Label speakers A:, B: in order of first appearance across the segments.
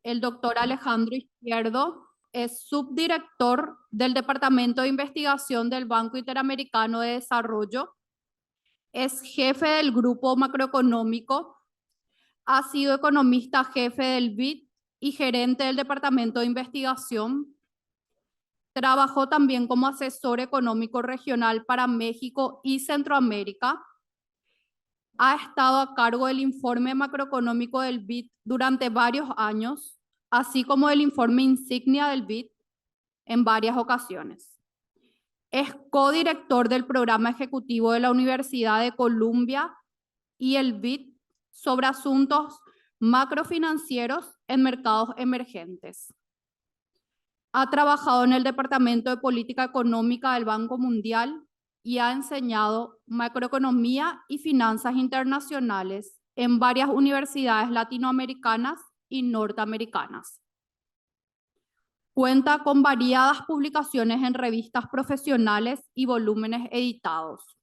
A: El doctor Alejandro Izquierdo es subdirector del Departamento de Investigación del Banco Interamericano de Desarrollo, es jefe del Grupo Macroeconómico, ha sido economista jefe del BID y gerente del Departamento de Investigación. Trabajó también como asesor económico regional para México y Centroamérica. Ha estado a cargo del informe macroeconómico del BID durante varios años, así como del informe insignia del BID en varias ocasiones. Es codirector del programa ejecutivo de la Universidad de Columbia y el BID sobre asuntos macrofinancieros en mercados emergentes. Ha trabajado en el Departamento de Política Económica del Banco Mundial y ha enseñado macroeconomía y finanzas internacionales en varias universidades latinoamericanas y norteamericanas. Cuenta con variadas publicaciones en revistas profesionales y volúmenes editados.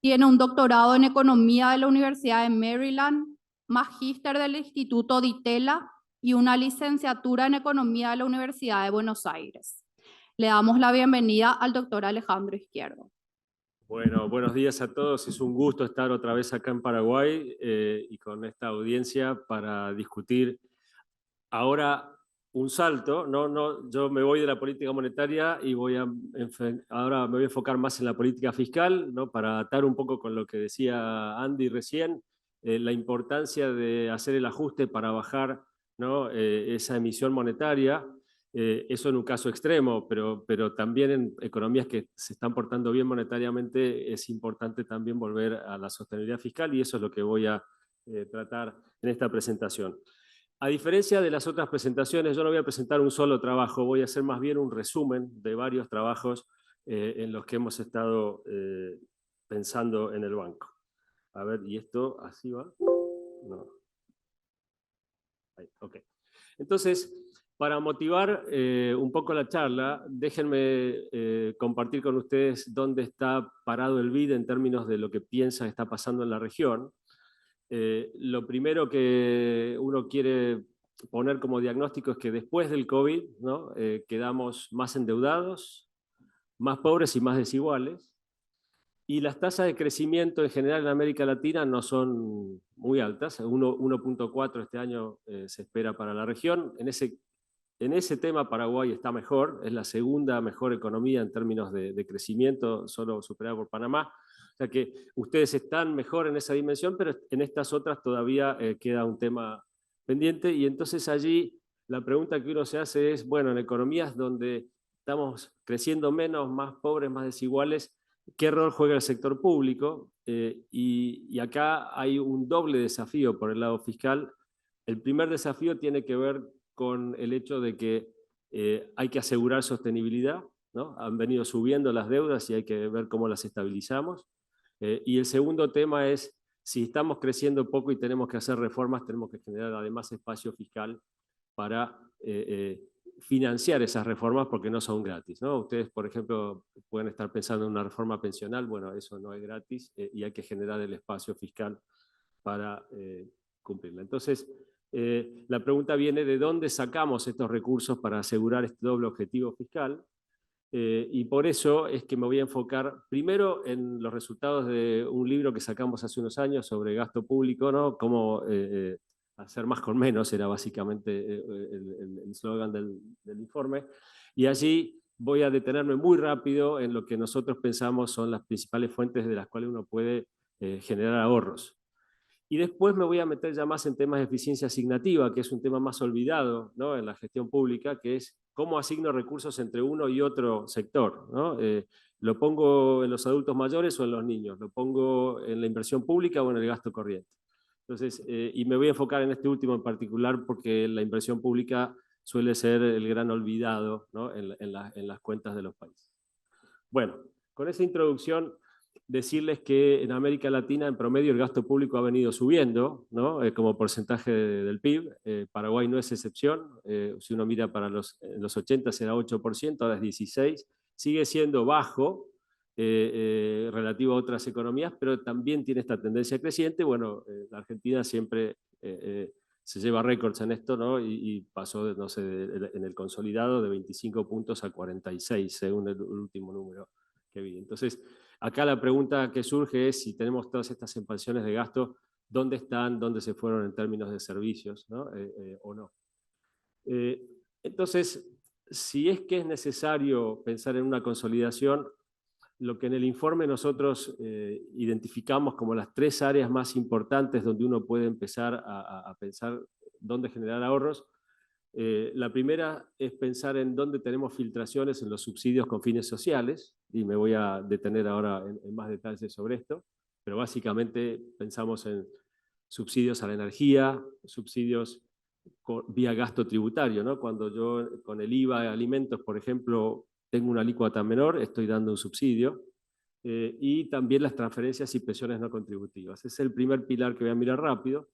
A: Tiene un doctorado en Economía de la Universidad de Maryland, magíster del Instituto Di Tella y una licenciatura en Economía de la Universidad de Buenos Aires. Le damos la bienvenida al doctor Alejandro Izquierdo.
B: Bueno, buenos días a todos. Es un gusto estar otra vez acá en Paraguay y con esta audiencia para discutir ahora un salto. Yo me voy de la política monetaria y ahora me voy a enfocar más en la política fiscal, ¿no? Para atar un poco con lo que decía Andy recién, la importancia de hacer el ajuste para bajar, ¿no? Esa emisión monetaria. Eso en un caso extremo, pero también en economías que se están portando bien monetariamente es importante también volver a la sostenibilidad fiscal y eso es lo que voy a tratar en esta presentación. A diferencia de las otras presentaciones, yo no voy a presentar un solo trabajo, voy a hacer más bien un resumen de varios trabajos en los que hemos estado pensando en el banco. A ver, ¿y esto así va? No. Ahí, ok. Entonces, para motivar un poco la charla, déjenme compartir con ustedes dónde está parado el BID en términos de lo que piensa que está pasando en la región. Lo primero que uno quiere poner como diagnóstico es que después del COVID, ¿no? Quedamos más endeudados, más pobres y más desiguales. Y las tasas de crecimiento en general en América Latina no son muy altas, 1.4 este año se espera para la región. En ese tema Paraguay está mejor, es la segunda mejor economía en términos de crecimiento, solo superada por Panamá. O sea que ustedes están mejor en esa dimensión, pero en estas otras todavía queda un tema pendiente. Y entonces allí la pregunta que uno se hace es, bueno, en economías donde estamos creciendo menos, más pobres, más desiguales, ¿qué rol juega el sector público? Y acá hay un doble desafío por el lado fiscal. El primer desafío tiene que ver con el hecho de que hay que asegurar sostenibilidad, ¿no? Han venido subiendo las deudas y hay que ver cómo las estabilizamos. Y el segundo tema es, si estamos creciendo poco y tenemos que hacer reformas, tenemos que generar además espacio fiscal para financiar esas reformas porque no son gratis, ¿no? Ustedes, por ejemplo, pueden estar pensando en una reforma pensional, bueno, eso no es gratis y hay que generar el espacio fiscal para cumplirla. Entonces, la pregunta viene de dónde sacamos estos recursos para asegurar este doble objetivo fiscal. Y por eso es que me voy a enfocar primero en los resultados de un libro que sacamos hace unos años sobre gasto público, ¿no? Cómo hacer más con menos, era básicamente el slogan del informe. Y allí voy a detenerme muy rápido en lo que nosotros pensamos son las principales fuentes de las cuales uno puede generar ahorros. Y después me voy a meter ya más en temas de eficiencia asignativa, que es un tema más olvidado, ¿no? En la gestión pública, que es cómo asigno recursos entre uno y otro sector, ¿no? ¿Lo pongo en los adultos mayores o en los niños? ¿Lo pongo en la inversión pública o en el gasto corriente? Entonces, y me voy a enfocar en este último en particular porque la inversión pública suele ser el gran olvidado, ¿no? en las cuentas de los países. Bueno, con esa introducción, decirles que en América Latina, en promedio, el gasto público ha venido subiendo, ¿no? Como porcentaje del PIB. Paraguay no es excepción. Si uno mira para los 80 era 8%, ahora es 16%. Sigue siendo bajo relativo a otras economías, pero también tiene esta tendencia creciente. Bueno, la Argentina siempre se lleva récords en esto, ¿no? Y pasó, no sé, en el consolidado de 25 puntos a 46, según el último número que vi. Entonces, acá la pregunta que surge es si tenemos todas estas expansiones de gasto, ¿dónde están, dónde se fueron en términos de servicios, ¿no? O no? Entonces, si es que es necesario pensar en una consolidación, lo que en el informe nosotros identificamos como las 3 áreas más importantes donde uno puede empezar a pensar dónde generar ahorros. La primera es pensar en dónde tenemos filtraciones en los subsidios con fines sociales, y me voy a detener ahora en más detalles sobre esto, pero básicamente pensamos en subsidios a la energía, subsidios vía gasto tributario, ¿no? Cuando yo con el IVA de alimentos, por ejemplo, tengo una alícuota menor, estoy dando un subsidio, y también las transferencias y pensiones no contributivas. Ese es el primer pilar que voy a mirar rápido.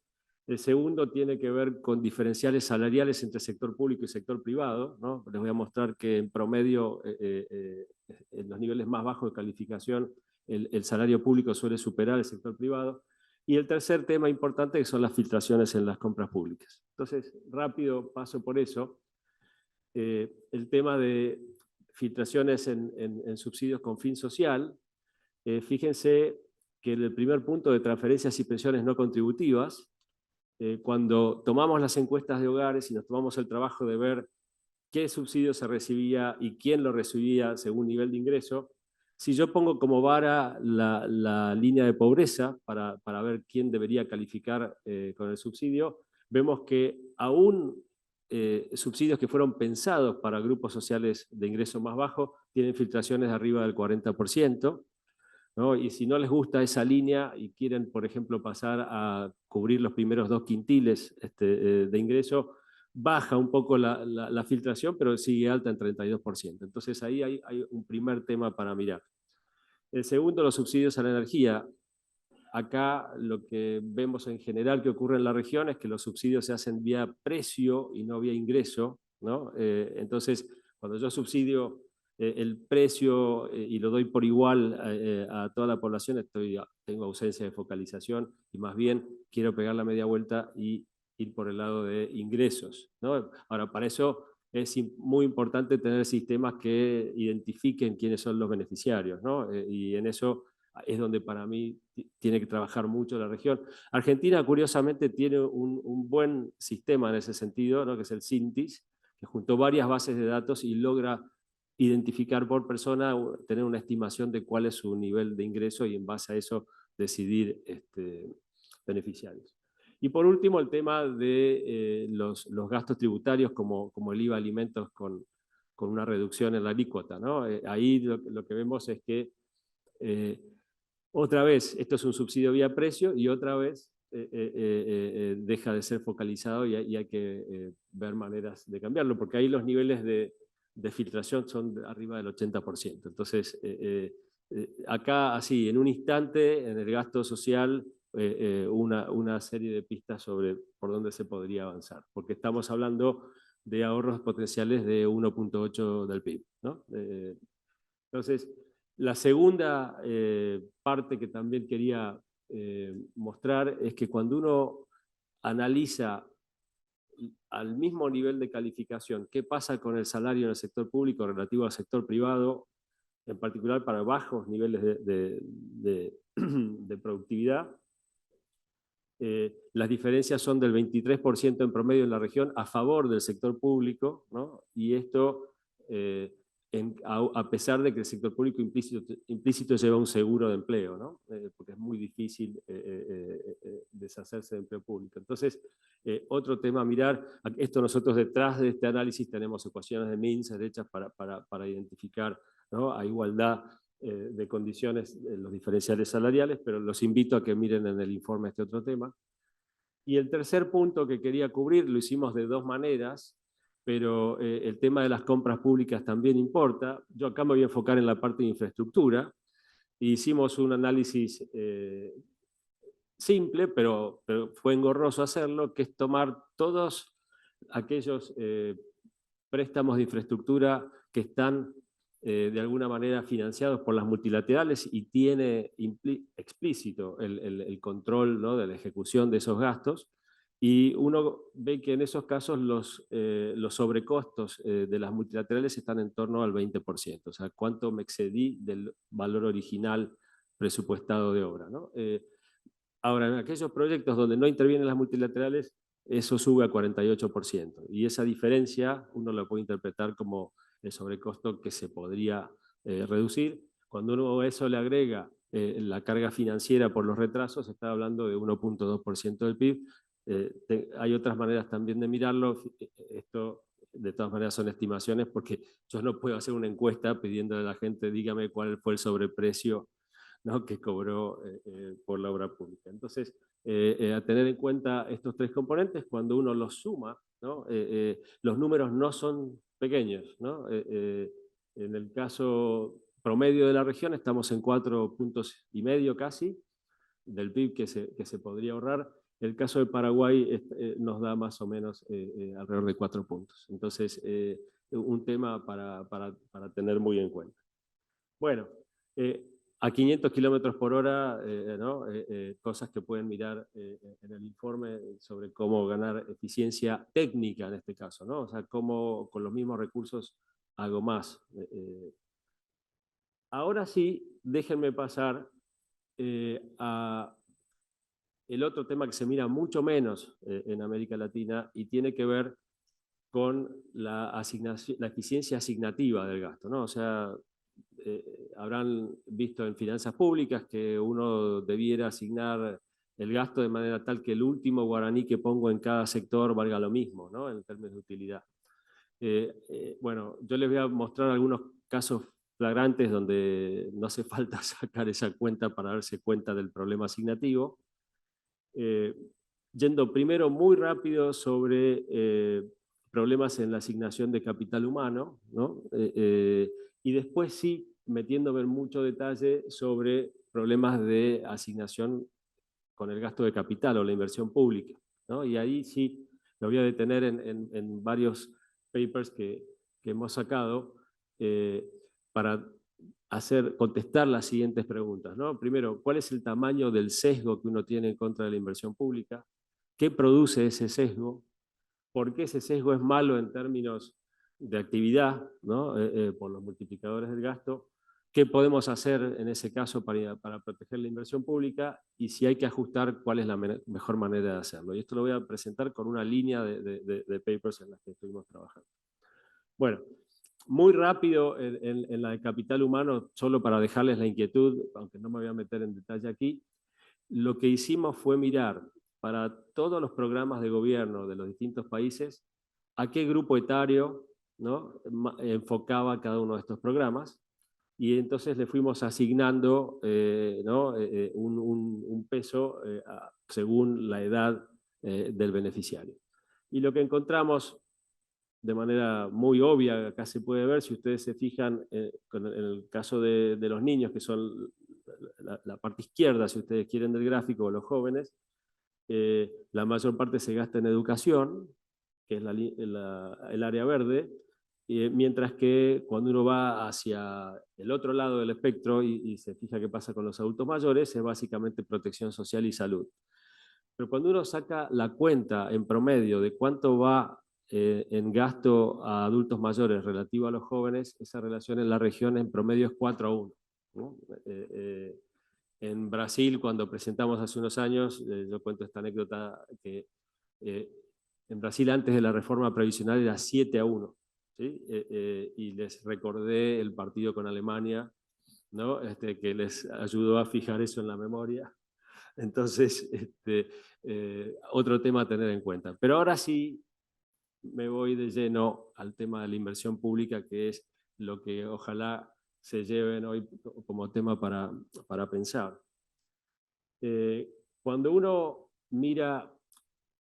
B: El segundo tiene que ver con diferenciales salariales entre sector público y sector privado, ¿no? Les voy a mostrar que en promedio, en los niveles más bajos de calificación, el salario público suele superar el sector privado. Y el tercer tema importante que son las filtraciones en las compras públicas. Entonces, rápido paso por eso. El tema de filtraciones en subsidios con fin social. Fíjense que en el primer punto de transferencias y pensiones no contributivas, cuando tomamos las encuestas de hogares y nos tomamos el trabajo de ver qué subsidio se recibía y quién lo recibía según nivel de ingreso, si yo pongo como vara la línea de pobreza para ver quién debería calificar con el subsidio, vemos que aún subsidios que fueron pensados para grupos sociales de ingreso más bajo tienen filtraciones de arriba del 40%. ¿No? Y si no les gusta esa línea y quieren, por ejemplo, pasar a cubrir los primeros 2 quintiles de ingreso, baja un poco la filtración, pero sigue alta en 32%. Entonces ahí hay un primer tema para mirar. El segundo, los subsidios a la energía. Acá lo que vemos en general que ocurre en la región es que los subsidios se hacen vía precio y no vía ingreso, ¿no? Entonces, cuando yo subsidio el precio y lo doy por igual a toda la población, tengo ausencia de focalización y más bien quiero pegar la media vuelta y ir por el lado de ingresos, ¿no? Ahora, para eso es muy importante tener sistemas que identifiquen quiénes son los beneficiarios, ¿no? Y en eso es donde para mí tiene que trabajar mucho la región. Argentina, curiosamente, tiene un buen sistema en ese sentido, ¿no? Que es el SINTIS, que juntó varias bases de datos y logra identificar por persona, tener una estimación de cuál es su nivel de ingreso y en base a eso decidir beneficiarios. Y por último, el tema de los gastos tributarios como el IVA alimentos con una reducción en la alícuota, ¿no? Ahí lo que vemos es que otra vez, esto es un subsidio vía precio y otra vez deja de ser focalizado y hay que ver maneras de cambiarlo, porque ahí los niveles de filtración son arriba del 80%. Entonces, acá, así, en un instante, en el gasto social, una serie de pistas sobre por dónde se podría avanzar, porque estamos hablando de ahorros potenciales de 1.8 del PIB, ¿no? Entonces, la segunda parte que también quería mostrar es que cuando uno analiza al mismo nivel de calificación qué pasa con el salario en el sector público relativo al sector privado, en particular para bajos niveles de productividad, las diferencias son del 23% en promedio en la región a favor del sector público, ¿no? Y esto a pesar de que el sector público implícito lleva un seguro de empleo, ¿no? Porque es muy difícil deshacerse de empleo público. Entonces, otro tema a mirar, esto nosotros detrás de este análisis tenemos ecuaciones de Mintzes hechas para identificar, ¿no? A igualdad de condiciones los diferenciales salariales, pero los invito a que miren en el informe este otro tema. Y el tercer punto que quería cubrir, lo hicimos de 2 maneras, pero el tema de las compras públicas también importa. Yo acá me voy a enfocar en la parte de infraestructura. Hicimos un análisis simple, pero fue engorroso hacerlo, que es tomar todos aquellos préstamos de infraestructura que están de alguna manera financiados por las multilaterales y tiene explícito el control, ¿no? de la ejecución de esos gastos, Y uno ve que en esos casos los sobrecostos de las multilaterales están en torno al 20%, o sea, cuánto me excedí del valor original presupuestado de obra, ¿no? Ahora, en aquellos proyectos donde no intervienen las multilaterales, eso sube a 48%, y esa diferencia uno la puede interpretar como el sobrecosto que se podría reducir. Cuando uno a eso le agrega la carga financiera por los retrasos, está hablando de 1.2% del PIB. Hay otras maneras también de mirarlo. Esto, de todas maneras, son estimaciones, porque yo no puedo hacer una encuesta pidiéndole a la gente, dígame cuál fue el sobreprecio, ¿no?, que cobró por la obra pública. Entonces, a tener en cuenta estos tres componentes, cuando uno los suma, ¿no?, los números no son pequeños, ¿no? En el caso promedio de la región estamos en 4,5 puntos casi del PIB que se podría ahorrar. El caso de Paraguay nos da más o menos alrededor de 4 puntos. Entonces, un tema para tener muy en cuenta. Bueno, a 500 kilómetros por hora, ¿no? Cosas que pueden mirar en el informe sobre cómo ganar eficiencia técnica en este caso, ¿no? O sea, cómo con los mismos recursos hago más. Ahora sí, déjenme pasar a el otro tema que se mira mucho menos en América Latina y tiene que ver con la eficiencia asignativa del gasto, ¿no? O sea, habrán visto en finanzas públicas que uno debiera asignar el gasto de manera tal que el último guaraní que pongo en cada sector valga lo mismo, ¿no?, en términos de utilidad. Bueno, yo les voy a mostrar algunos casos flagrantes donde no hace falta sacar esa cuenta para darse cuenta del problema asignativo. Yendo primero muy rápido sobre problemas en la asignación de capital humano, ¿no? Y después sí metiéndome en mucho detalle sobre problemas de asignación con el gasto de capital o la inversión pública, ¿no? Y ahí sí lo voy a detener en varios papers que hemos sacado para contestar las siguientes preguntas, ¿no? Primero, ¿cuál es el tamaño del sesgo que uno tiene en contra de la inversión pública? ¿Qué produce ese sesgo? ¿Por qué ese sesgo es malo en términos de actividad, ¿no? Por los multiplicadores del gasto? ¿Qué podemos hacer en ese caso para proteger la inversión pública? Y si hay que ajustar, ¿cuál es la mejor manera de hacerlo? Y esto lo voy a presentar con una línea de papers en las que estuvimos trabajando. Bueno, muy rápido en la de capital humano, solo para dejarles la inquietud, aunque no me voy a meter en detalle aquí, lo que hicimos fue mirar para todos los programas de gobierno de los distintos países a qué grupo etario, ¿no?, enfocaba cada uno de estos programas, y entonces le fuimos asignando ¿no?, un peso según la edad del beneficiario. Y lo que encontramos de manera muy obvia, acá se puede ver, si ustedes se fijan en el caso de los niños, que son la parte izquierda, si ustedes quieren, del gráfico, o los jóvenes, la mayor parte se gasta en educación, que es el área verde, mientras que cuando uno va hacia el otro lado del espectro y se fija qué pasa con los adultos mayores, es básicamente protección social y salud. Pero cuando uno saca la cuenta en promedio de cuánto va en gasto a adultos mayores relativo a los jóvenes, esa relación en la región en promedio es 4-1, ¿no? En Brasil, cuando presentamos hace unos años, yo cuento esta anécdota, que en Brasil antes de la reforma previsional era 7-1, ¿sí? Y les recordé el partido con Alemania, ¿no? Que les ayudó a fijar eso en la memoria. Entonces, otro tema a tener en cuenta. Pero ahora sí me voy de lleno al tema de la inversión pública, que es lo que ojalá se lleven hoy como tema para pensar. Cuando uno mira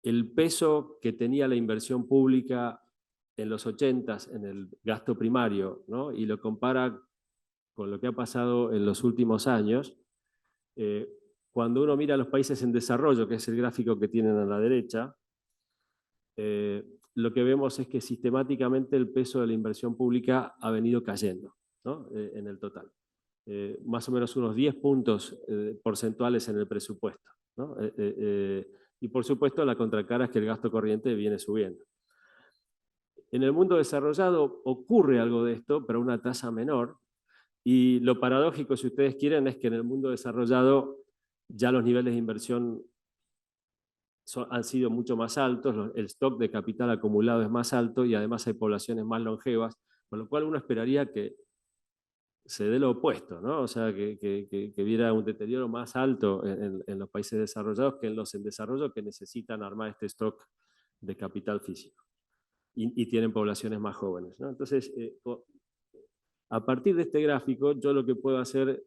B: el peso que tenía la inversión pública en los 80s en el gasto primario, ¿no?, y lo compara con lo que ha pasado en los últimos años, cuando uno mira a los países en desarrollo, que es el gráfico que tienen a la derecha, lo que vemos es que sistemáticamente el peso de la inversión pública ha venido cayendo, ¿no?, en el total. Más o menos unos 10 puntos porcentuales en el presupuesto, ¿no? Y por supuesto la contracara es que el gasto corriente viene subiendo. En el mundo desarrollado ocurre algo de esto, pero a una tasa menor. Y lo paradójico, si ustedes quieren, es que en el mundo desarrollado ya los niveles de inversión han sido mucho más altos, el stock de capital acumulado es más alto y además hay poblaciones más longevas, con lo cual uno esperaría que se dé lo opuesto, ¿no? O sea, que viera un deterioro más alto en los países desarrollados que en los en desarrollo, que necesitan armar este stock de capital físico y tienen poblaciones más jóvenes, ¿no? Entonces, a partir de este gráfico, yo lo que puedo hacer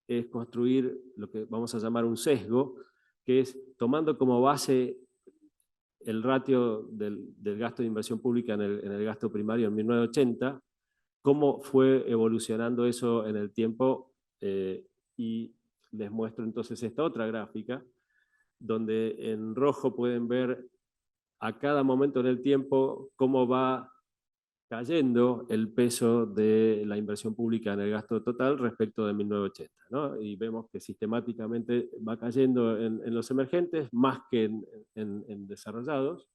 B: es construir lo que vamos a llamar un sesgo, que es tomando como base el ratio del gasto de inversión pública en el gasto primario en 1980, cómo fue evolucionando eso en el tiempo, y les muestro entonces esta otra gráfica, donde en rojo pueden ver a cada momento en el tiempo cómo va cayendo el peso de la inversión pública en el gasto total respecto de 1980, ¿no? Y vemos que sistemáticamente va cayendo en los emergentes más que en desarrollados.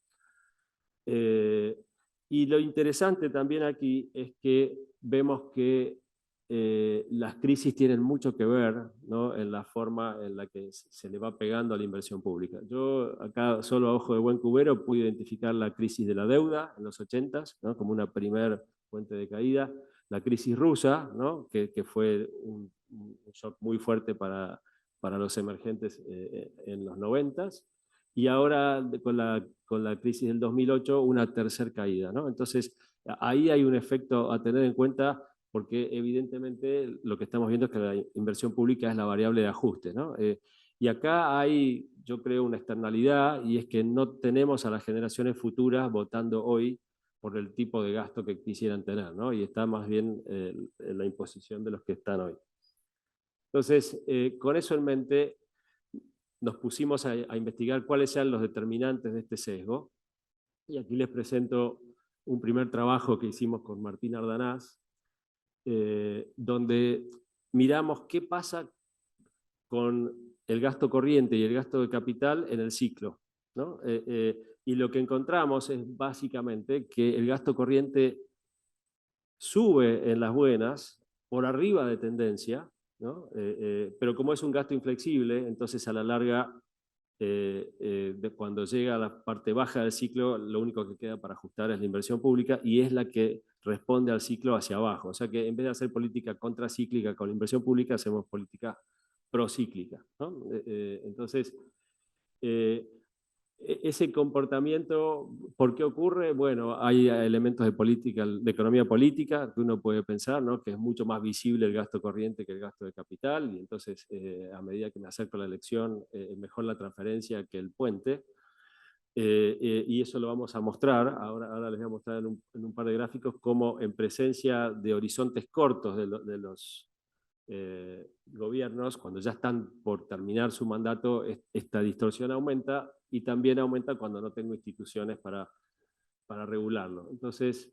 B: Y lo interesante también aquí es que vemos que las crisis tienen mucho que ver, ¿no?, en la forma en la que se le va pegando a la inversión pública. Yo acá, solo a ojo de buen cubero, pude identificar la crisis de la deuda en los 80s, ¿no?, como una primer fuente de caída. La crisis rusa, ¿no?, que fue un shock muy fuerte para los emergentes en los 90s. Y ahora con la crisis del 2008, una tercera caída, ¿no? Entonces, ahí hay un efecto a tener en cuenta, porque evidentemente lo que estamos viendo es que la inversión pública es la variable de ajuste, ¿no? Y acá hay, yo creo, una externalidad, y es que no tenemos a las generaciones futuras votando hoy por el tipo de gasto que quisieran tener, ¿no? Y está más bien en la imposición de los que están hoy. Entonces, con eso en mente, nos pusimos a investigar cuáles eran los determinantes de este sesgo. Y aquí les presento un primer trabajo que hicimos con Martín Ardanaz, donde miramos qué pasa con el gasto corriente y el gasto de capital en el ciclo, ¿no? Y lo que encontramos es básicamente que el gasto corriente sube en las buenas, por arriba de tendencia, ¿no? Pero como es un gasto inflexible, entonces a la larga, cuando llega a la parte baja del ciclo, lo único que queda para ajustar es la inversión pública, y es la que responde al ciclo hacia abajo. O sea que en vez de hacer política contracíclica con la inversión pública, hacemos política procíclica, ¿no? Entonces, ese comportamiento, ¿por qué ocurre? Bueno, hay elementos de política, de economía política, que uno puede pensar, ¿no?, que es mucho más visible el gasto corriente que el gasto de capital, y entonces a medida que me acerco a la elección, mejor la transferencia que el puente. Y eso lo vamos a mostrar, ahora les voy a mostrar en un par de gráficos, cómo en presencia de horizontes cortos de los gobiernos, cuando ya están por terminar su mandato, esta distorsión aumenta, y también aumenta cuando no tengo instituciones para regularlo. Entonces,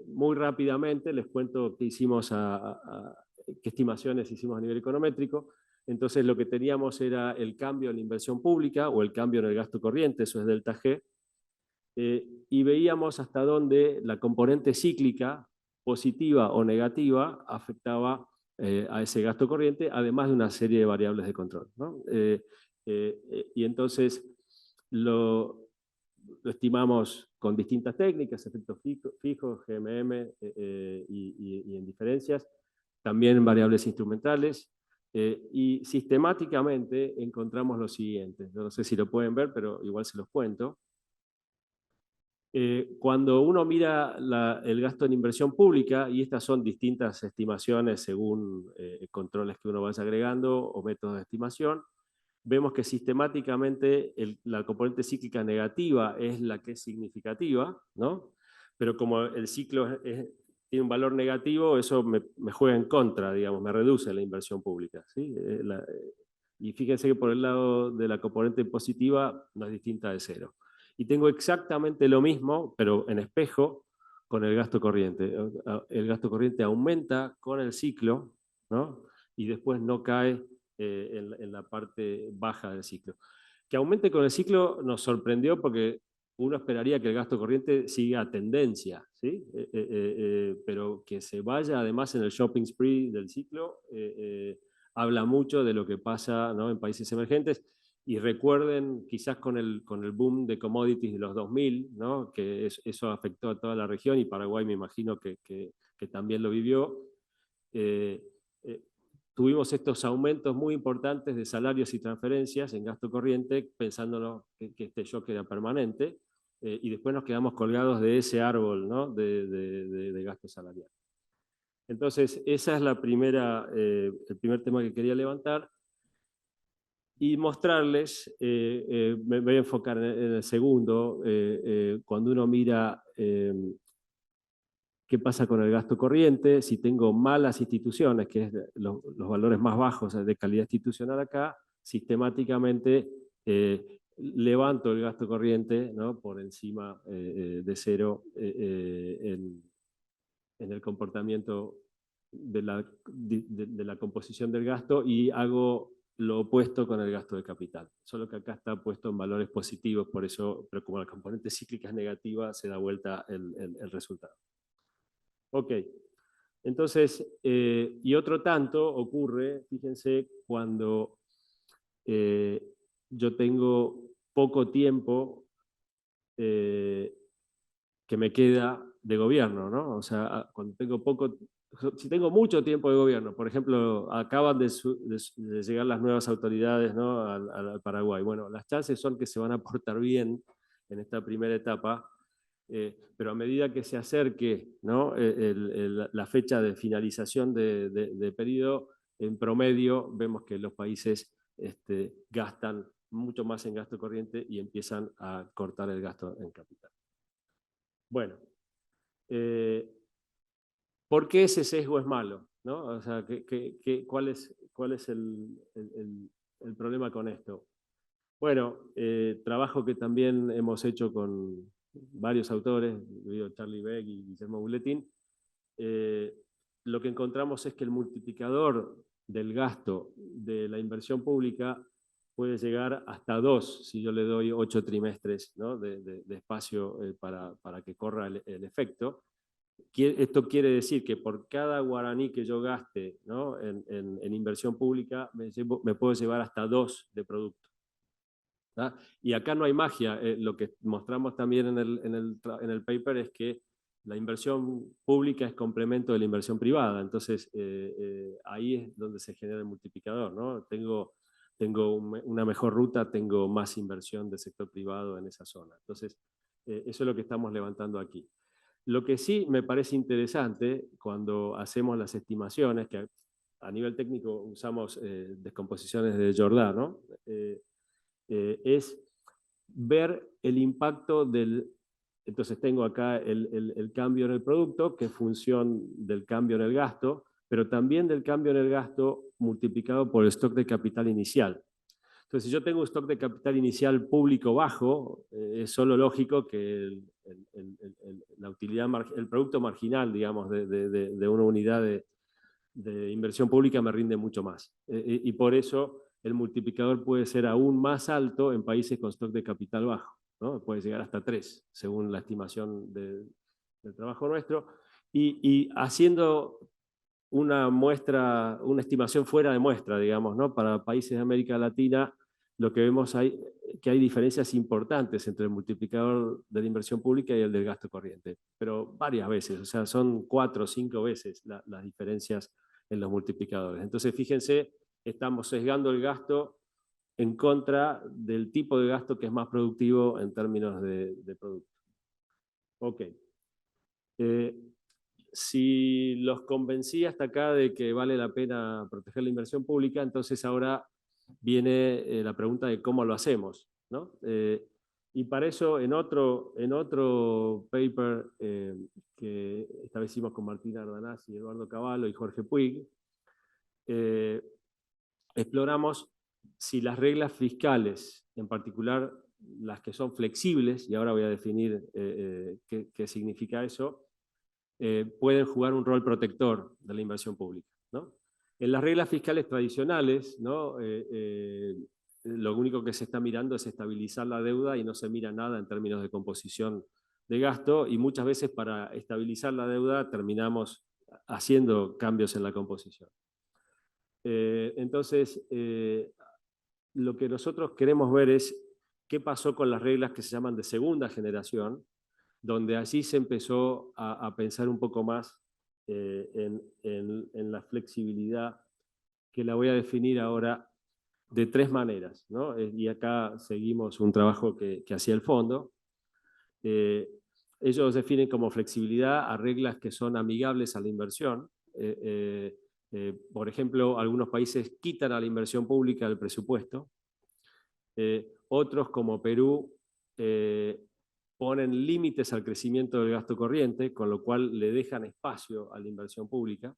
B: muy rápidamente les cuento qué hicimos, qué estimaciones hicimos a nivel econométrico. Entonces, lo que teníamos era el cambio en la inversión pública o el cambio en el gasto corriente, eso es delta G, y veíamos hasta dónde la componente cíclica, positiva o negativa, afectaba a ese gasto corriente, además de una serie de variables de control, ¿no? Y entonces lo estimamos con distintas técnicas, efectos fijos, GMM, y en diferencias, también variables instrumentales, y sistemáticamente encontramos lo siguiente. No sé si lo pueden ver, pero igual se los cuento. Cuando uno mira el gasto en inversión pública, y estas son distintas estimaciones según controles que uno vaya agregando o métodos de estimación, vemos que sistemáticamente la componente cíclica negativa es la que es significativa, ¿no? Pero como el ciclo tiene un valor negativo, eso me juega en contra, digamos, me reduce la inversión pública, ¿sí? Y fíjense que por el lado de la componente positiva no es distinta de cero. Y tengo exactamente lo mismo, pero en espejo, con el gasto corriente. El gasto corriente aumenta con el ciclo, ¿no?, y después no cae en la parte baja del ciclo. Que aumente con el ciclo nos sorprendió porque uno esperaría que el gasto corriente siga tendencia, ¿sí? Pero que se vaya además en el shopping spree del ciclo, habla mucho de lo que pasa, ¿no?, en países emergentes. Y recuerden, quizás con el boom de commodities de los 2000, ¿no?, que eso afectó a toda la región, y Paraguay me imagino que también lo vivió. Tuvimos estos aumentos muy importantes de salarios y transferencias en gasto corriente, pensándonos que este shock era permanente, y después nos quedamos colgados de ese árbol, ¿no?, de gasto salarial. Entonces, esa es el primer tema que quería levantar. Y mostrarles, me voy a enfocar en el segundo, cuando uno mira qué pasa con el gasto corriente, si tengo malas instituciones, que es los valores más bajos de calidad institucional acá, sistemáticamente levanto el gasto corriente, ¿no?, por encima de cero en el comportamiento de la composición del gasto, y hago lo opuesto con el gasto de capital. Solo que acá está puesto en valores positivos, por eso, pero como la componente cíclica es negativa, se da vuelta el resultado. Ok, entonces, y otro tanto ocurre, fíjense, cuando yo tengo poco tiempo que me queda de gobierno, ¿no? O sea, cuando tengo si tengo mucho tiempo de gobierno, por ejemplo, acaban de llegar las nuevas autoridades, ¿no?, al Paraguay. Bueno, las chances son que se van a portar bien en esta primera etapa, pero a medida que se acerque, ¿no?, la fecha de finalización de periodo, en promedio vemos que los países gastan mucho más en gasto corriente y empiezan a cortar el gasto en capital. Bueno, ¿por qué ese sesgo es malo, ¿no? O sea, ¿cuál es el problema con esto? Bueno, trabajo que también hemos hecho con varios autores, Charlie Beck y Guillermo Buletín. Lo que encontramos es que el multiplicador del gasto de la inversión pública puede llegar hasta 2, si yo le doy 8 trimestres, ¿no?, de espacio para que corra el efecto. Esto quiere decir que por cada guaraní que yo gaste, ¿no?, en inversión pública, me puedo llevar hasta 2 de producto. ¿Ah? Y acá no hay magia. Lo que mostramos también en el paper es que la inversión pública es complemento de la inversión privada. Entonces, ahí es donde se genera el multiplicador, ¿no? Tengo una mejor ruta, tengo más inversión del sector privado en esa zona. Entonces, eso es lo que estamos levantando aquí. Lo que sí me parece interesante cuando hacemos las estimaciones, que a nivel técnico usamos descomposiciones de Jordan, ¿no?, es ver el impacto del... Entonces tengo acá el cambio en el producto, que es función del cambio en el gasto, pero también del cambio en el gasto multiplicado por el stock de capital inicial. Entonces, si yo tengo un stock de capital inicial público bajo, es solo lógico que la utilidad, el producto marginal, digamos, de una unidad de inversión pública me rinde mucho más. Y por eso el multiplicador puede ser aún más alto en países con stock de capital bajo, ¿no? Puede llegar hasta 3, según la estimación del trabajo nuestro. Y haciendo una estimación fuera de muestra, digamos, ¿no?, para países de América Latina, lo que vemos que hay diferencias importantes entre el multiplicador de la inversión pública y el del gasto corriente, pero varias veces, o sea, son 4 o 5 veces las diferencias en los multiplicadores. Entonces, fíjense, estamos sesgando el gasto en contra del tipo de gasto que es más productivo en términos de producto. Ok. Si los convencí hasta acá de que vale la pena proteger la inversión pública, entonces ahora viene la pregunta de cómo lo hacemos, ¿no? Y para eso, en otro paper que establecimos con Martina Ardanaz y Eduardo Cavallo y Jorge Puig, exploramos si las reglas fiscales, en particular las que son flexibles, y ahora voy a definir qué significa eso, pueden jugar un rol protector de la inversión pública, ¿no? En las reglas fiscales tradicionales, ¿no?, lo único que se está mirando es estabilizar la deuda y no se mira nada en términos de composición de gasto, y muchas veces para estabilizar la deuda terminamos haciendo cambios en la composición. Entonces, lo que nosotros queremos ver es qué pasó con las reglas que se llaman de segunda generación, donde allí se empezó a pensar un poco más en la flexibilidad, que la voy a definir ahora de tres maneras, ¿no? Y acá seguimos un trabajo que hacía el fondo. Ellos definen como flexibilidad a reglas que son amigables a la inversión. Por ejemplo, algunos países quitan a la inversión pública del presupuesto. Otros, como Perú, ponen límites al crecimiento del gasto corriente, con lo cual le dejan espacio a la inversión pública.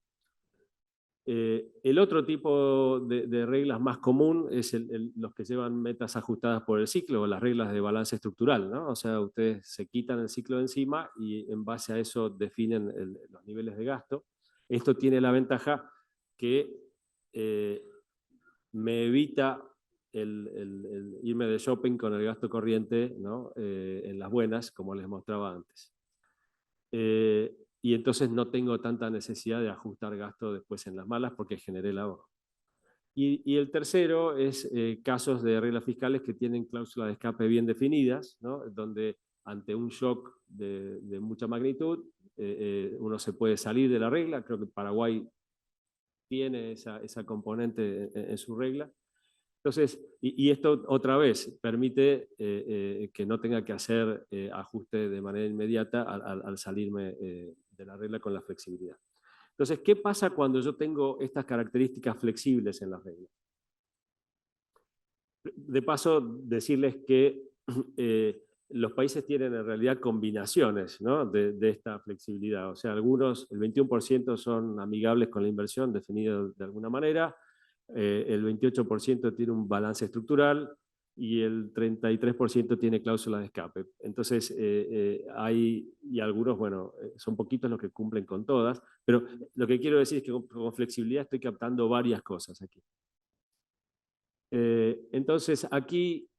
B: El otro tipo de reglas más común es los que llevan metas ajustadas por el ciclo, o las reglas de balance estructural, ¿no? O sea, ustedes se quitan el ciclo de encima y en base a eso definen los niveles de gasto. Esto tiene la ventaja que me evita el irme de shopping con el gasto corriente, ¿no? En las buenas, como les mostraba antes. Y entonces no tengo tanta necesidad de ajustar gasto después en las malas porque generé el ahorro. Y el tercero es casos de reglas fiscales que tienen cláusulas de escape bien definidas, ¿no? Donde ante un shock de mucha magnitud uno se puede salir de la regla. Creo que Paraguay tiene esa componente en su regla. Entonces, y esto otra vez permite que no tenga que hacer ajuste de manera inmediata al salirme de la regla con la flexibilidad. Entonces, ¿qué pasa cuando yo tengo estas características flexibles en las reglas? De paso, decirles que los países tienen en realidad combinaciones, ¿no? de esta flexibilidad. O sea, algunos, el 21% son amigables con la inversión, definido de alguna manera. El 28% tiene un balance estructural y el 33% tiene cláusulas de escape. Entonces, hay, y algunos, bueno, son poquitos los que cumplen con todas, pero lo que quiero decir es que con flexibilidad estoy captando varias cosas aquí. Entonces, aquí,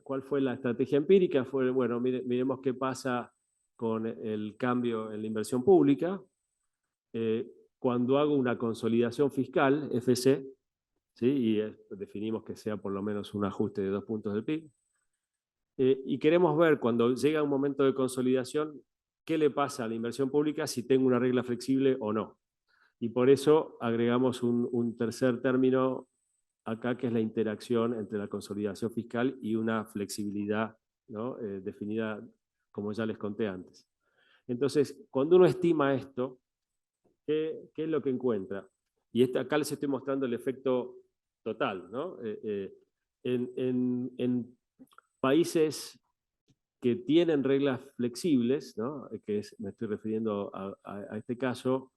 B: ¿cuál fue la estrategia empírica? Fue, bueno, miremos qué pasa con el cambio en la inversión pública. Cuando hago una consolidación fiscal, FC, ¿sí? Y definimos que sea por lo menos un ajuste de 2 puntos del PIB. Y queremos ver cuando llega un momento de consolidación, qué le pasa a la inversión pública si tengo una regla flexible o no. Y por eso agregamos un tercer término acá, que es la interacción entre la consolidación fiscal y una flexibilidad, ¿no? Definida como ya les conté antes. Entonces, cuando uno estima esto, ¿qué es lo que encuentra? Y acá les estoy mostrando el efecto total, ¿no? En países que tienen reglas flexibles, ¿no? Me estoy refiriendo a este caso,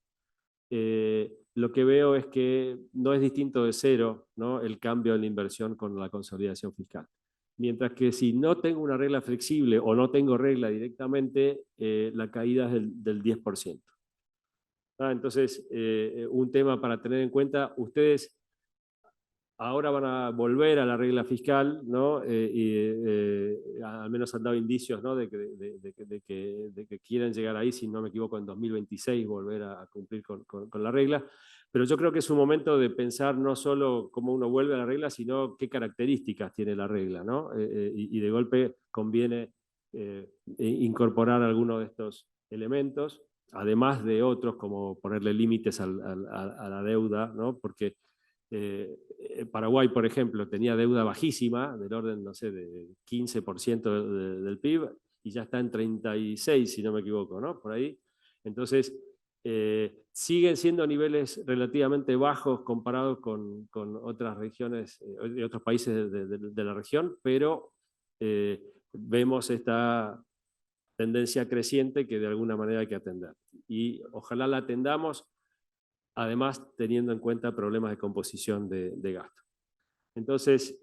B: lo que veo es que no es distinto de cero, ¿no? El cambio en la inversión con la consolidación fiscal. Mientras que si no tengo una regla flexible o no tengo regla directamente, la caída es del 10%. Entonces, un tema para tener en cuenta: ustedes ahora van a volver a la regla fiscal, ¿no? Al menos han dado indicios, ¿no? de que quieren llegar ahí, si no me equivoco, en 2026 volver a cumplir con la regla. Pero yo creo que es un momento de pensar no solo cómo uno vuelve a la regla, sino qué características tiene la regla, ¿no? Y de golpe conviene incorporar alguno de estos elementos, además de otros, como ponerle límites a la deuda, ¿no? Porque Paraguay, por ejemplo, tenía deuda bajísima, del orden, no sé, de 15% del PIB, y ya está en 36, si no me equivoco, ¿no? Por ahí. Entonces, siguen siendo niveles relativamente bajos comparados con otras regiones, de otros países de la región, pero vemos esta tendencia creciente que de alguna manera hay que atender. Y ojalá la atendamos, además teniendo en cuenta problemas de composición de gasto. Entonces,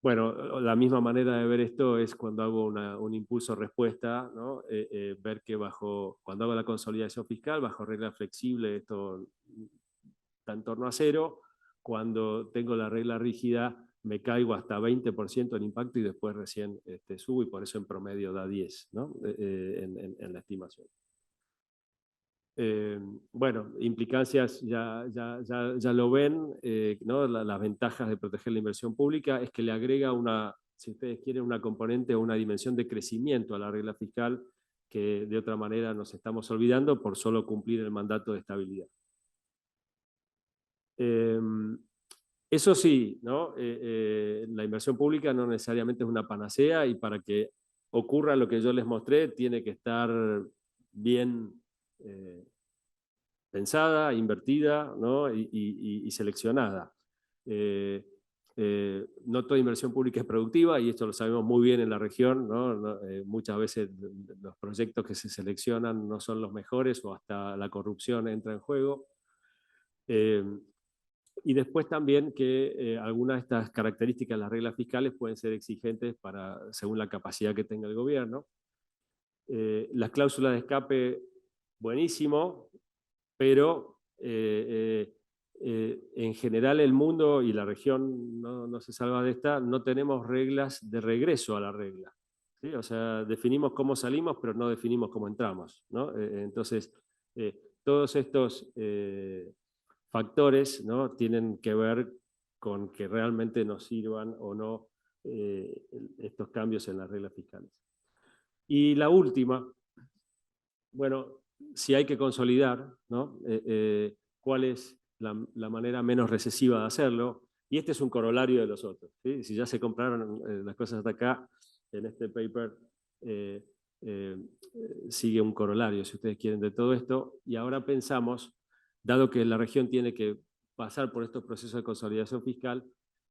B: bueno, la misma manera de ver esto es cuando hago un impulso-respuesta, ¿no? Ver que cuando hago la consolidación fiscal, bajo regla flexible, esto está en torno a cero. cuando tengo la regla rígida me caigo hasta 20% en impacto y después recién subo, y por eso en promedio da 10, ¿no? En la estimación. Bueno, implicancias ya lo ven, ¿no? Las ventajas de proteger la inversión pública es que le agrega una, si ustedes quieren, una componente o una dimensión de crecimiento a la regla fiscal que de otra manera nos estamos olvidando por solo cumplir el mandato de estabilidad. Eso sí, ¿no? La inversión pública no necesariamente es una panacea, y para que ocurra lo que yo les mostré tiene que estar bien pensada, invertida, ¿no? y seleccionada. No toda inversión pública es productiva, y esto lo sabemos muy bien en la región, ¿no? Muchas veces los proyectos que se seleccionan no son los mejores, o hasta la corrupción entra en juego. Y después también que algunas de estas características de las reglas fiscales pueden ser exigentes según la capacidad que tenga el gobierno. Las cláusulas de escape, buenísimo, pero en general el mundo y la región no se salva de esta, no tenemos reglas de regreso a la regla, ¿sí? O sea, definimos cómo salimos, pero no definimos cómo entramos, ¿no? Entonces, todos estos factores, ¿no? tienen que ver con que realmente nos sirvan o no estos cambios en las reglas fiscales. Y la última, bueno, si hay que consolidar, ¿no? ¿Cuál es la manera menos recesiva de hacerlo? Y este es un corolario de los otros, ¿sí? Si ya se compraron las cosas hasta acá, en este paper sigue un corolario, si ustedes quieren, de todo esto. Y ahora pensamos, dado que la región tiene que pasar por estos procesos de consolidación fiscal,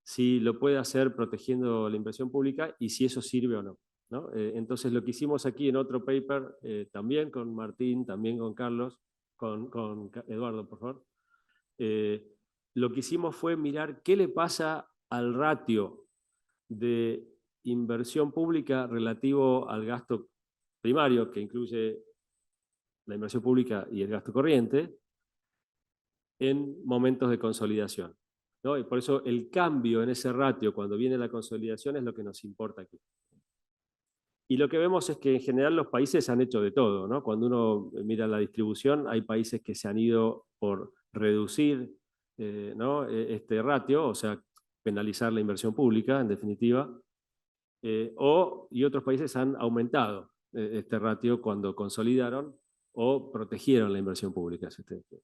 B: si lo puede hacer protegiendo la inversión pública y si eso sirve o no, ¿no? Entonces lo que hicimos aquí en otro paper, también con Martín, también con Carlos, con Eduardo, por favor, lo que hicimos fue mirar qué le pasa al ratio de inversión pública relativo al gasto primario, que incluye la inversión pública y el gasto corriente, en momentos de consolidación, ¿no? Y por eso el cambio en ese ratio cuando viene la consolidación es lo que nos importa aquí. Y lo que vemos es que en general los países han hecho de todo, ¿no? Cuando uno mira la distribución, hay países que se han ido por reducir ¿no? este ratio, o sea, penalizar la inversión pública, en definitiva, y otros países han aumentado este ratio cuando consolidaron o protegieron la inversión pública, si ustedes quieren.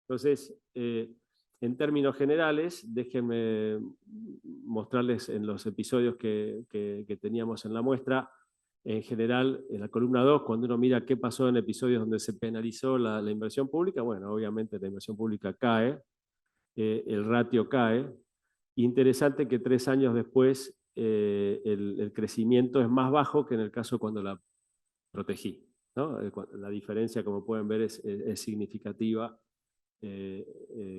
B: Entonces, en términos generales, déjenme mostrarles en los episodios que teníamos en la muestra. En general, en la columna 2, cuando uno mira qué pasó en episodios donde se penalizó la inversión pública, bueno, obviamente la inversión pública cae, el ratio cae. Interesante que 3 años después el crecimiento es más bajo que en el caso cuando la protegí, ¿no? La diferencia, como pueden ver, es significativa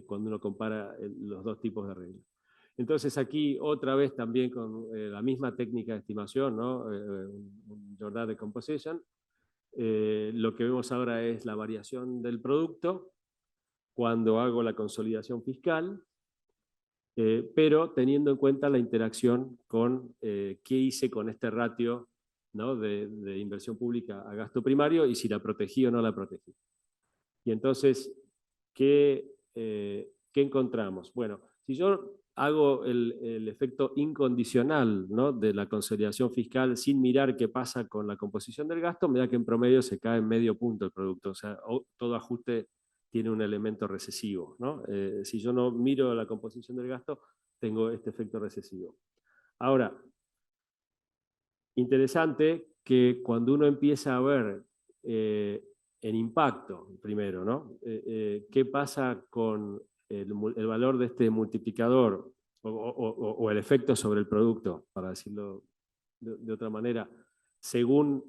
B: cuando uno compara los dos tipos de reglas. Entonces aquí otra vez también con la misma técnica de estimación, ¿no? Un Jordan Decomposition. Lo que vemos ahora es la variación del producto cuando hago la consolidación fiscal, pero teniendo en cuenta la interacción con qué hice con este ratio, ¿no? de inversión pública a gasto primario y si la protegí o no la protegí. Y entonces, ¿qué encontramos? Bueno, si yo hago el efecto incondicional, ¿no? de la consolidación fiscal sin mirar qué pasa con la composición del gasto, me da que en promedio se cae medio punto el producto. O sea, todo ajuste tiene un elemento recesivo, ¿no? Si yo no miro la composición del gasto, tengo este efecto recesivo. Ahora, interesante que cuando uno empieza a ver en impacto, primero, ¿no? ¿Qué pasa con el valor de este multiplicador o el efecto sobre el producto, para decirlo de otra manera? Según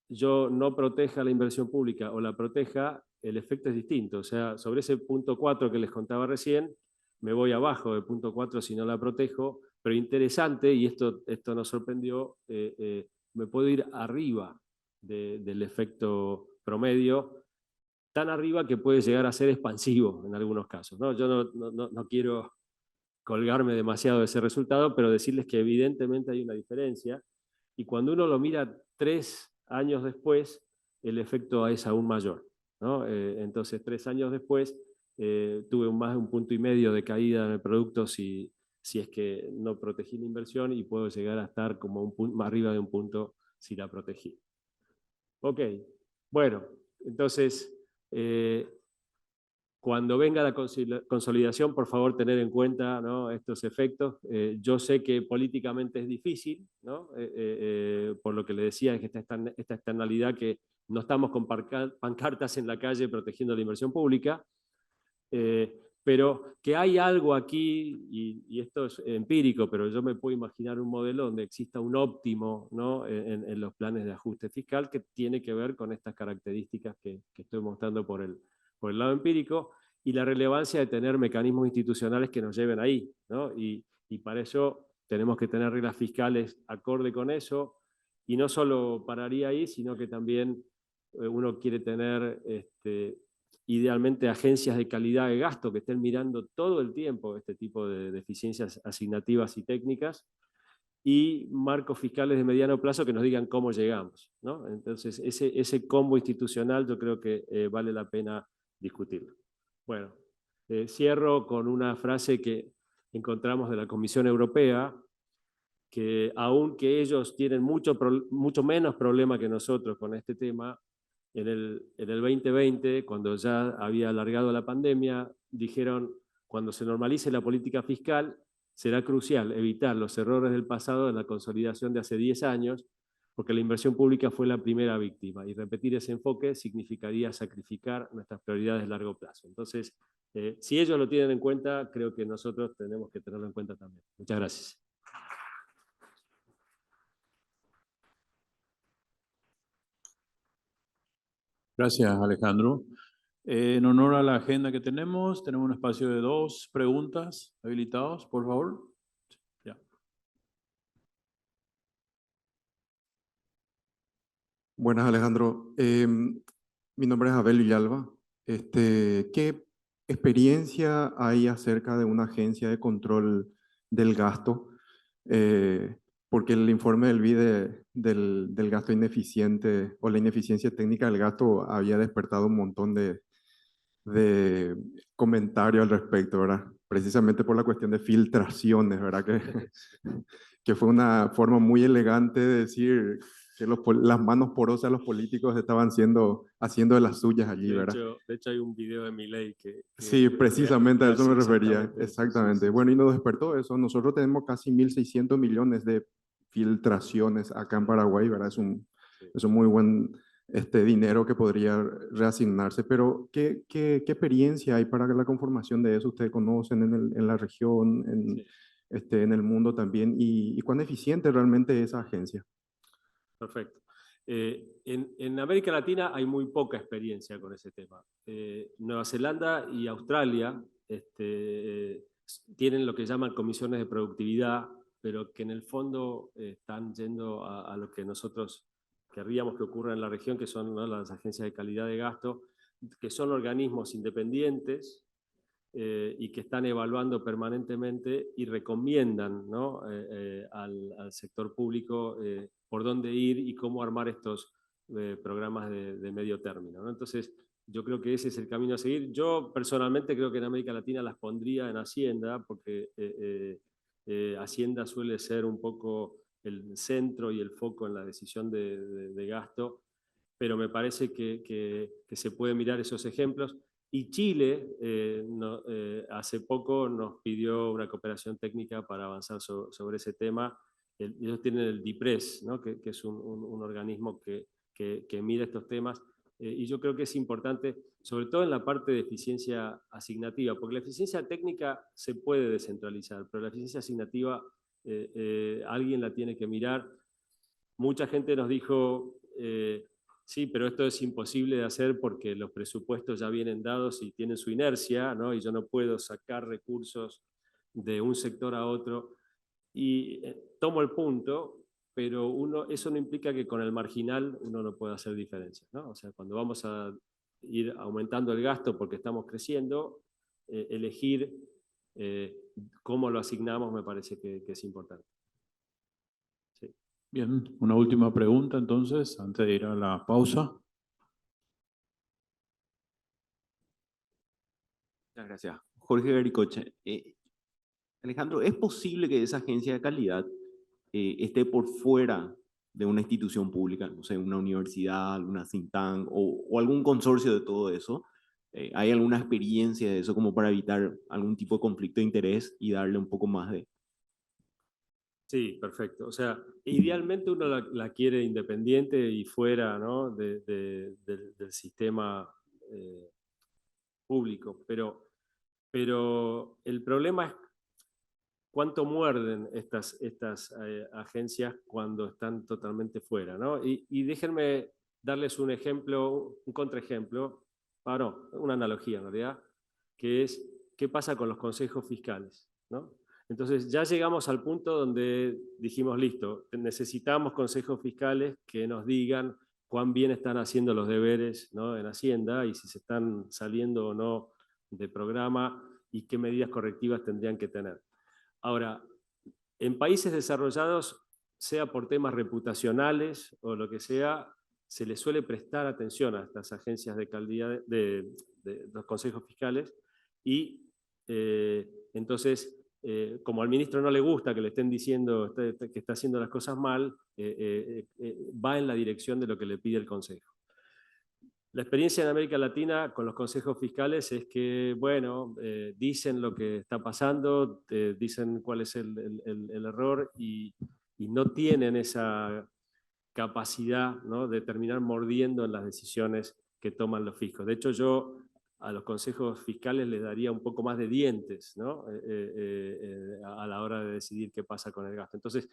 B: yo no proteja la inversión pública o la proteja, el efecto es distinto. O sea, sobre ese punto 4 que les contaba recién, me voy abajo del punto 4 si no la protejo, pero interesante, y esto nos sorprendió, me puedo ir arriba del efecto promedio tan arriba que puede llegar a ser expansivo en algunos casos, ¿no? Yo no quiero colgarme demasiado de ese resultado, pero decirles que evidentemente hay una diferencia, y cuando uno lo mira 3 años después, el efecto es aún mayor, ¿no? Entonces, 3 años después, tuve más de 1,5 puntos de caída en el producto si es que no protegí la inversión, y puedo llegar a estar como más arriba de 1 punto si la protegí. Ok, bueno, entonces, cuando venga la consolidación, por favor, tener en cuenta, ¿no?, estos efectos. Yo sé que políticamente es difícil, ¿no? Por lo que le decía, es que esta externalidad que no estamos con pancartas en la calle protegiendo la inversión pública, pero que hay algo aquí, y esto es empírico, pero yo me puedo imaginar un modelo donde exista un óptimo, ¿no?, en los planes de ajuste fiscal, que tiene que ver con estas características que estoy mostrando por el lado empírico, y la relevancia de tener mecanismos institucionales que nos lleven ahí, ¿no? Y para eso tenemos que tener reglas fiscales acorde con eso, y no solo pararía ahí, sino que también uno quiere tener idealmente agencias de calidad de gasto que estén mirando todo el tiempo este tipo de deficiencias asignativas y técnicas, y marcos fiscales de mediano plazo que nos digan cómo llegamos, ¿no? Entonces, ese combo institucional yo creo que vale la pena discutirlo. Bueno, cierro con una frase que encontramos de la Comisión Europea, que aunque ellos tienen mucho menos problema que nosotros con este tema, en el 2020, cuando ya había alargado la pandemia, dijeron: cuando se normalice la política fiscal, será crucial evitar los errores del pasado en la consolidación de hace 10 años, porque la inversión pública fue la primera víctima, y repetir ese enfoque significaría sacrificar nuestras prioridades de largo plazo. Entonces, si ellos lo tienen en cuenta, creo que nosotros tenemos que tenerlo en cuenta también. Muchas gracias.
C: Gracias, Alejandro. En honor a la agenda que tenemos un espacio de 2 preguntas habilitados, por favor. Ya.
D: Buenas, Alejandro. Mi nombre es Abel Villalba. ¿Qué experiencia hay acerca de una agencia de control del gasto? Porque el informe del BIDE del gasto ineficiente o la ineficiencia técnica del gasto había despertado un montón de comentarios al respecto, ¿verdad? Precisamente por la cuestión de filtraciones, ¿verdad? Que fue una forma muy elegante de decir que las manos porosas de los políticos estaban haciendo de las suyas allí, ¿verdad?
B: De hecho hay un video de Milei que
D: sí, precisamente a eso me refería.
B: Exactamente.
D: Sí. Bueno, y nos despertó eso. Nosotros tenemos casi 1.600 millones de filtraciones acá en Paraguay, ¿verdad? Es un muy buen dinero que podría reasignarse, pero ¿qué experiencia hay para la conformación de eso? ¿Ustedes conocen en la región, en el mundo también? ¿Y cuán eficiente realmente es esa agencia?
B: Perfecto. En América Latina hay muy poca experiencia con ese tema. Nueva Zelanda y Australia tienen lo que llaman comisiones de productividad, pero que en el fondo están yendo a lo que nosotros querríamos que ocurra en la región, que son, ¿no?, las agencias de calidad de gasto, que son organismos independientes y que están evaluando permanentemente y recomiendan, ¿no?, al sector público por dónde ir y cómo armar estos programas de medio término, ¿no? Entonces, yo creo que ese es el camino a seguir. Yo personalmente creo que en América Latina las pondría en Hacienda, porque Hacienda suele ser un poco el centro y el foco en la decisión de gasto, pero me parece que se puede mirar esos ejemplos. Y Chile hace poco nos pidió una cooperación técnica para avanzar sobre ese tema. Ellos tienen el DIPRES, ¿no?, que es un organismo que mira estos temas. Y yo creo que es importante, sobre todo en la parte de eficiencia asignativa, porque la eficiencia técnica se puede descentralizar, pero la eficiencia asignativa alguien la tiene que mirar. Mucha gente nos dijo, sí, pero esto es imposible de hacer porque los presupuestos ya vienen dados y tienen su inercia, ¿no?, y yo no puedo sacar recursos de un sector a otro. Y tomo el punto, pero eso no implica que con el marginal uno no pueda hacer diferencias, ¿no? O sea, cuando vamos a ir aumentando el gasto porque estamos creciendo, elegir cómo lo asignamos me parece que es importante. Sí.
C: Bien, una última pregunta entonces, antes de ir a la pausa.
E: Muchas gracias. Jorge Garicoche. Alejandro, ¿es posible que esa agencia de calidad esté por fuera de una institución pública, no sé, una universidad, alguna think tank o algún consorcio de todo eso? ¿Hay alguna experiencia de eso como para evitar algún tipo de conflicto de interés y darle un poco más de...
B: Sí, perfecto. O sea, idealmente uno la quiere independiente y fuera, ¿no? del sistema público, pero el problema es cuánto muerden estas agencias cuando están totalmente fuera, ¿no? Y déjenme darles un ejemplo, un contraejemplo, no, una analogía en realidad, que es qué pasa con los consejos fiscales, ¿no? Entonces ya llegamos al punto donde dijimos, listo, necesitamos consejos fiscales que nos digan cuán bien están haciendo los deberes, ¿no? En Hacienda y si se están saliendo o no de programa y qué medidas correctivas tendrían que tener. Ahora, en países desarrollados, sea por temas reputacionales o lo que sea, se les suele prestar atención a estas agencias de calidad de los consejos fiscales y entonces, como al ministro no le gusta que le estén diciendo que está haciendo las cosas mal, va en la dirección de lo que le pide el consejo. La experiencia en América Latina con los consejos fiscales es que, bueno, dicen lo que está pasando, dicen cuál es el error y no tienen esa capacidad, ¿no? De terminar mordiendo en las decisiones que toman los fiscos. De hecho, yo a los consejos fiscales les daría un poco más de dientes, ¿no? A la hora de decidir qué pasa con el gasto. Entonces,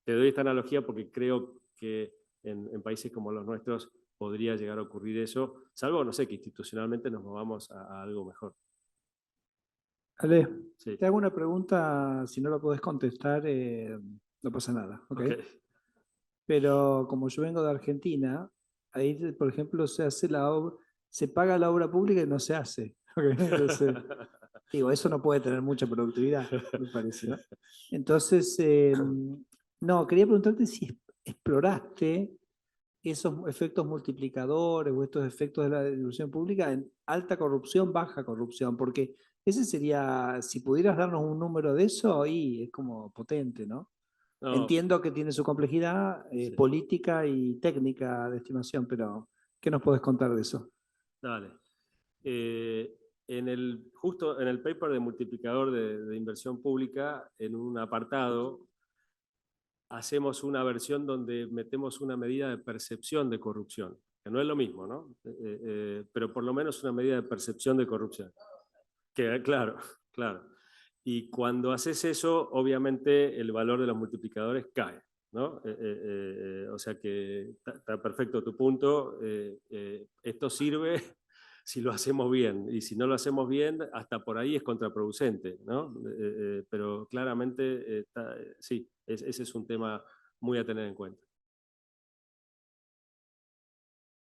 B: te doy esta analogía porque creo que en países como los nuestros podría llegar a ocurrir eso, salvo, no sé, que institucionalmente nos movamos a algo mejor.
F: Ale,
B: Sí.
F: te hago una pregunta, si no la podés contestar, no pasa nada, ¿ok?
B: Okay.
F: Pero como yo vengo de Argentina, ahí, por ejemplo, se hace se paga la obra pública y no se hace. ¿Ok? Entonces, digo, eso no puede tener mucha productividad, me parece, ¿no? Entonces, no, quería preguntarte si exploraste esos efectos multiplicadores o estos efectos de la distribución pública en alta corrupción, baja corrupción, porque ese sería, si pudieras darnos un número de eso, ahí es como potente, ¿no?
B: No,
F: Entiendo que tiene su complejidad
B: sí.
F: política y técnica de estimación, pero ¿qué nos podés contar de eso?
B: Dale. Justo en el paper de multiplicador de inversión pública, en un apartado, hacemos una versión donde metemos una medida de percepción de corrupción, que no es lo mismo, ¿no? Pero por lo menos una medida de percepción de corrupción. Que, claro, claro. Y cuando haces eso, obviamente el valor de los multiplicadores cae, ¿no? O sea que está perfecto tu punto. Esto sirve si lo hacemos bien, y si no lo hacemos bien, hasta por ahí es contraproducente, ¿no? Pero claramente, sí, ese es un tema muy a tener en cuenta.